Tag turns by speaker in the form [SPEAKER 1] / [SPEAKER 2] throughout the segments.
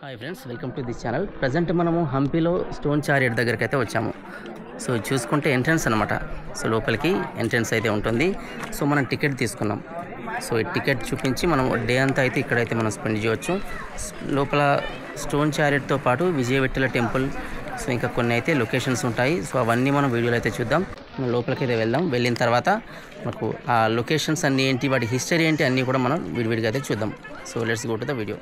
[SPEAKER 1] Hi friends, welcome to this channel. Present మనము హంపీలో stone chariot దగ్గరికి అయితే వచ్చాము. సో చూసుకుంటే ఎంట్రన్స్ అనమాట. సో లోపలికి ఎంట్రన్స్ అయితే ఉంటుంది. సో మనం టికెట్ తీసుకున్నాం. సో ఈ టికెట్ చూపించి మనం డే అంతా అయితే ఇక్కడైతే మనం స్పెండ్ చేయవచ్చు. లోపల స్టోన్ చారియట్తో పాటు విజయవిఠల టెంపుల్, సో ఇంకా కొన్ని అయితే లొకేషన్స్ ఉంటాయి. సో అవన్నీ మనం వీడియోలో అయితే చూద్దాం. మనం లోపలికి అయితే వెళ్దాం. వెళ్ళిన తర్వాత మనకు ఆ లొకేషన్స్ అన్నీ ఏంటి, వాటి హిస్టరీ ఏంటి అన్నీ కూడా మనం విడివిడిగా అయితే చూద్దాం. So let's go to the video.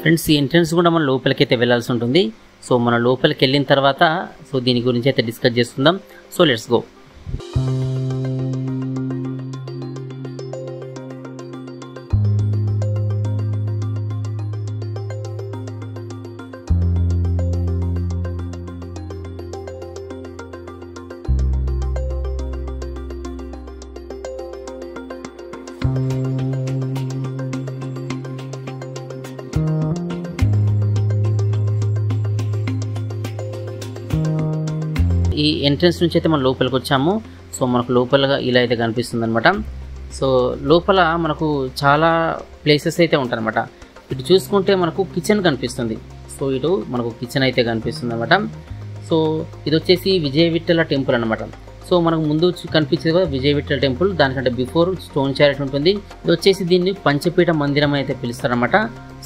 [SPEAKER 1] Friends, ఈ ఎంట్రన్స్ కూడా మనం లోపలికి అయితే వెళ్ళాల్సి ఉంటుంది. సో మనం లోపలికి వెళ్ళిన తర్వాత సో దీని గురించి అయితే డిస్కస్ చేసుకుందాం. So let's go. ఈ ఎంట్రన్స్ నుంచి అయితే మనం లోపలికి వచ్చాము. సో మనకు లోపలగా ఇలా అయితే కనిపిస్తుంది అనమాట. సో లోపల మనకు చాలా ప్లేసెస్ అయితే ఉంటాయి అనమాట. ఇటు చూసుకుంటే మనకు కిచెన్ కనిపిస్తుంది. సో ఇటు మనకు కిచెన్ అయితే కనిపిస్తుంది అనమాట. సో ఇది వచ్చేసి విజయవిఠల టెంపుల్ అనమాట. సో మనకు ముందు కనిపించేది కదా విజయవిఠల టెంపుల్, దానికంటే బిఫోర్ స్టోన్ చారియట్ ఉంటుంది. ఇది వచ్చేసి దీన్ని పంచపీఠ మందిరం అయితే పిలుస్తారనమాట.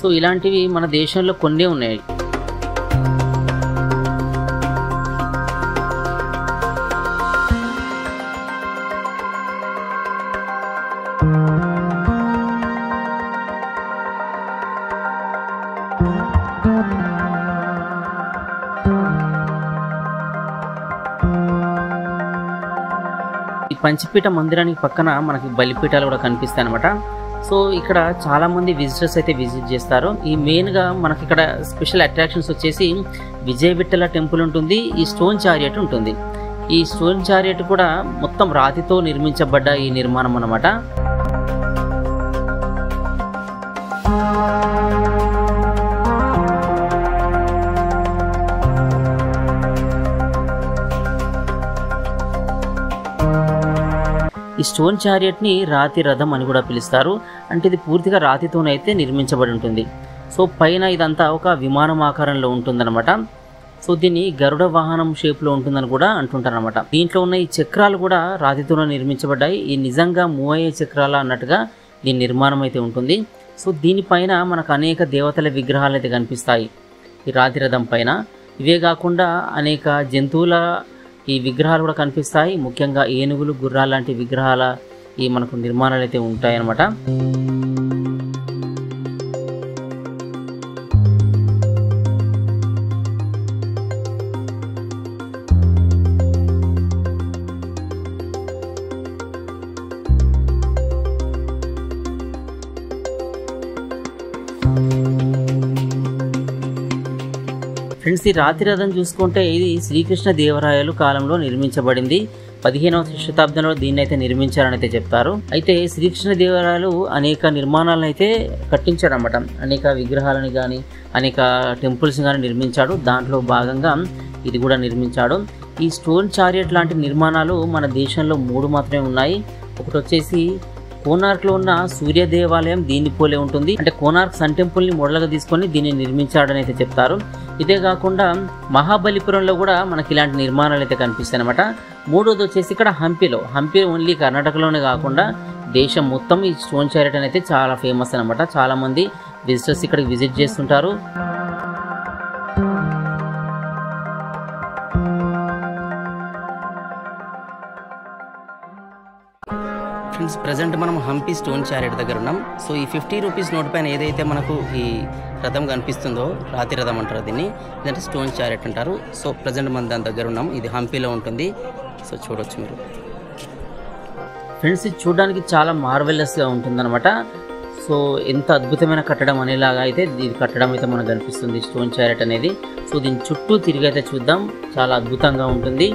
[SPEAKER 1] సో ఇలాంటివి మన దేశంలో కొన్నే ఉన్నాయి. పంచపీఠ మందిరానికి పక్కన మనకి బలిపీఠాలు కూడా కనిపిస్తాయి అనమాట. సో ఇక్కడ చాలా మంది విజిటర్స్ అయితే విజిట్ చేస్తారు. ఈ మెయిన్గా మనకి ఇక్కడ స్పెషల్ అట్రాక్షన్స్ వచ్చేసి విజయవిఠల టెంపుల్ ఉంటుంది, ఈ స్టోన్ చారియట్ ఉంటుంది. ఈ స్టోన్ చారియట్ కూడా మొత్తం రాతితో నిర్మించబడ్డ ఈ నిర్మాణం అన్నమాట. ఈ స్టోన్ చారియట్ని రాతి రథం అని కూడా పిలుస్తారు. అంటే ఇది పూర్తిగా రాతితోనైతే నిర్మించబడి ఉంటుంది. సో పైన ఇదంతా ఒక విమానం ఆకారంలో ఉంటుందన్నమాట. సో దీన్ని గరుడ వాహనం షేప్లో ఉంటుందని కూడా అంటుంటారనమాట. దీంట్లో ఉన్న ఈ చక్రాలు కూడా రాతితోనే నిర్మించబడ్డాయి. ఈ నిజంగా మూవ్ అయ్యే చక్రాల అన్నట్టుగా దీని నిర్మాణం అయితే ఉంటుంది. సో దీనిపైన మనకు అనేక దేవతల విగ్రహాలు అయితే కనిపిస్తాయి ఈ రాతి రథం పైన. ఇవే కాకుండా అనేక జంతువుల ఈ విగ్రహాలు కూడా కనిపిస్తాయి. ముఖ్యంగా ఏనుగులు, గుర్రాలు లాంటి విగ్రహాల ఈ మనకు నిర్మాణాలు అయితే ఉంటాయన్నమాట. ఫ్రెండ్స్, ఈ రాతి రథం చూసుకుంటే ఇది శ్రీకృష్ణ దేవరాయలు కాలంలో నిర్మించబడింది. 15వ శతాబ్దంలో దీన్ని అయితే నిర్మించారని అయితే చెప్తారు. అయితే శ్రీకృష్ణ దేవరాయలు అనేక నిర్మాణాలను అయితే కట్టించాడు అనమాట. అనేక విగ్రహాలను కానీ అనేక టెంపుల్స్ కానీ నిర్మించాడు. దాంట్లో భాగంగా ఇది కూడా నిర్మించాడు. ఈ స్టోన్ చారియట్ లాంటి నిర్మాణాలు మన దేశంలో 3 మాత్రమే ఉన్నాయి. ఒకటి వచ్చేసి కోనార్క్లో ఉన్న సూర్య దేవాలయం దీన్ని పోలే ఉంటుంది. అంటే కోనార్క్ సన్ టెంపుల్ని మోడల్గా తీసుకొని దీన్ని నిర్మించాడని అయితే చెప్తారు. ఇదే కాకుండా మహాబలిపురంలో కూడా మనకి ఇలాంటి నిర్మాణాలు అయితే కనిపిస్తాయి అనమాట. మూడోది వచ్చేసి ఇక్కడ హంపి ఓన్లీ కర్ణాటకలోనే కాకుండా దేశం మొత్తం ఈ స్టోన్ చారియట్ అయితే చాలా ఫేమస్ అనమాట. చాలా మంది విజిటర్స్ ఇక్కడికి విజిట్ చేస్తుంటారు. ఫ్రెండ్స్, ప్రజెంట్ మనం హంపి స్టోన్ చారియట్ దగ్గర ఉన్నాం. సో ఈ 50 రూపీస్ నోట్ పైన ఏదైతే మనకు ఈ రథం కనిపిస్తుందో, రాతి రథం అంటారు దీన్ని, ఇదంటే స్టోన్ చారియట్ అంటారు. సో ప్రజెంట్ మనం దాని దగ్గర ఉన్నాం. ఇది హంపీలో ఉంటుంది. సో చూడొచ్చు మీరు. ఫ్రెండ్స్ ఇది చూడడానికి చాలా మార్వెలస్గా ఉంటుందన్నమాట. సో ఎంత అద్భుతమైన కట్టడం అనేలాగా అయితే ఇది కట్టడం అయితే మనకు కనిపిస్తుంది స్టోన్ చారియట్ అనేది. సో దీని చుట్టూ తిరిగి అయితే చూద్దాం, చాలా అద్భుతంగా ఉంటుంది.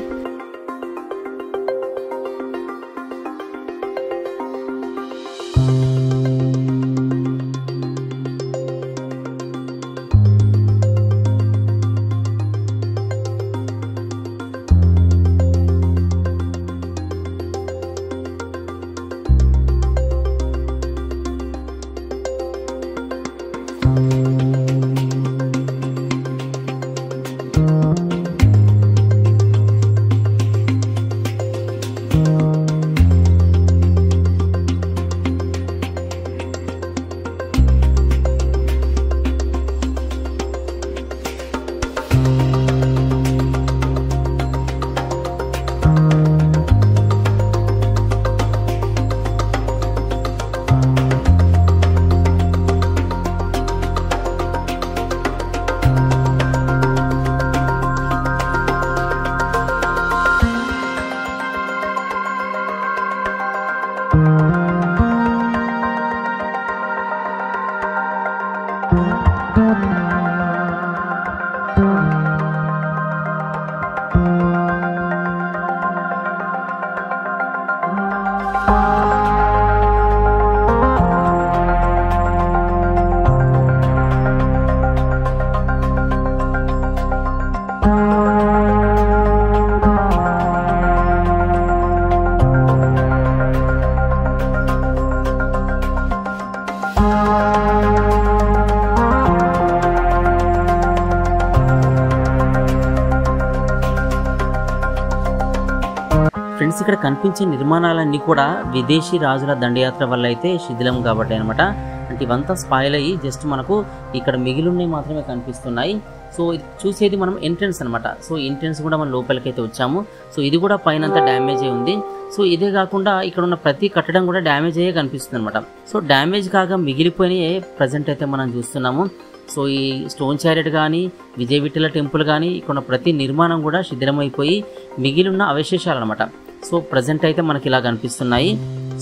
[SPEAKER 1] ఫ్రెండ్స్ ఇక్కడ కనిపించే నిర్మాణాలన్నీ కూడా విదేశీ రాజుల దండయాత్ర వల్ల అయితే శిథిలం కాబట్టి అనమాట. అంటే ఇవంతా స్పాయిల్ అయ్యి జస్ట్ మనకు ఇక్కడ మిగిలినవి మాత్రమే కనిపిస్తున్నాయి. సో ఇది చూసేది మనం ఎంట్రన్స్ అనమాట. సో ఎంట్రన్స్ కూడా మనం లోపలికి అయితే వచ్చాము. సో ఇది కూడా పైన అంతా డ్యామేజ్ అయి ఉంది. సో ఇదే కాకుండా ఇక్కడ ఉన్న ప్రతి కట్టడం కూడా డ్యామేజ్ అయ్యే కనిపిస్తుంది అనమాట. సో డ్యామేజ్ కాగా మిగిలిపోయిన ప్రజెంట్ అయితే మనం చూస్తున్నాము. సో ఈ స్టోన్ చారియట్ కానీ విజయ విఠల టెంపుల్ కానీ ఇక్కడ ప్రతి నిర్మాణం కూడా శిథిలమైపోయి మిగిలిన అవశేషాలు అనమాట. సో ప్రజెంట్ అయితే మనకి ఇలా కనిపిస్తున్నాయి.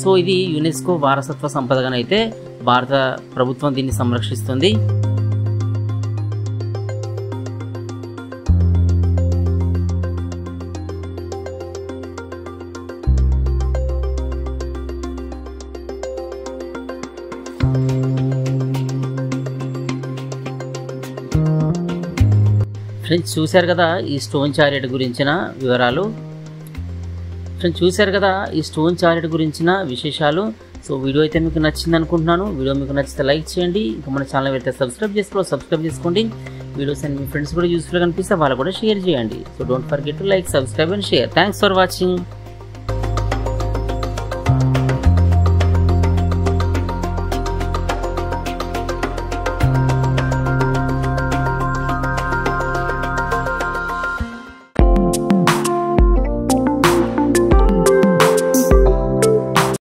[SPEAKER 1] సో ఇది యునెస్కో వారసత్వ సంపదగానైతే భారత ప్రభుత్వం దీన్ని సంరక్షిస్తుంది. ఫ్రెండ్స్ చూశారు కదా ఈ స్టోన్ చారియట్ గురించిన వివరాలు. ఫ్రెండ్స్ చూశారు కదా ఈ స్టోన్ చారియట్ గురించిన విశేషాలు. సో వీడియో అయితే మీకు నచ్చింది అనుకుంటున్నాను. వీడియో మీకు నచ్చితే లైక్ చేయండి. ఇంకా మన ఛానల్ అయితే సబ్స్క్రైబ్ చేసుకోండి. వీడియోస్ అండ్ మీ ఫ్రెండ్స్ కూడా యూస్ఫుల్గా కనిపిస్తే వాళ్ళు కూడా షేర్ చేయండి. So don't forget to like, subscribe and share. Thanks for watching.